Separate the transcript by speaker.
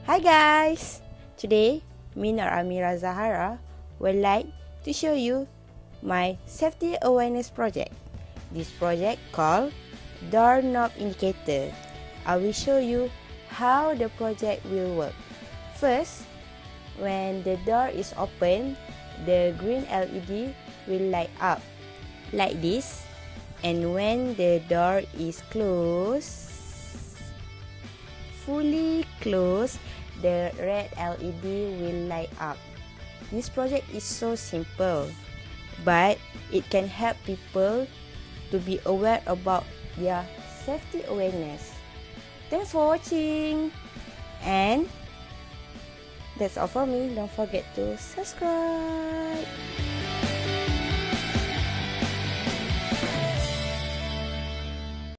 Speaker 1: Hi guys! Today, me or Amira Zahara would like to show you my safety awareness project. This project called Doorknob Indicator. I will show you how the project will work. First, when the door is open, the green LED will light up like this, and when the door is fully closed, the red LED will light up. This project is so simple, but it can help people to be aware about their safety awareness. Thanks for watching, and that's all for me. Don't forget to subscribe.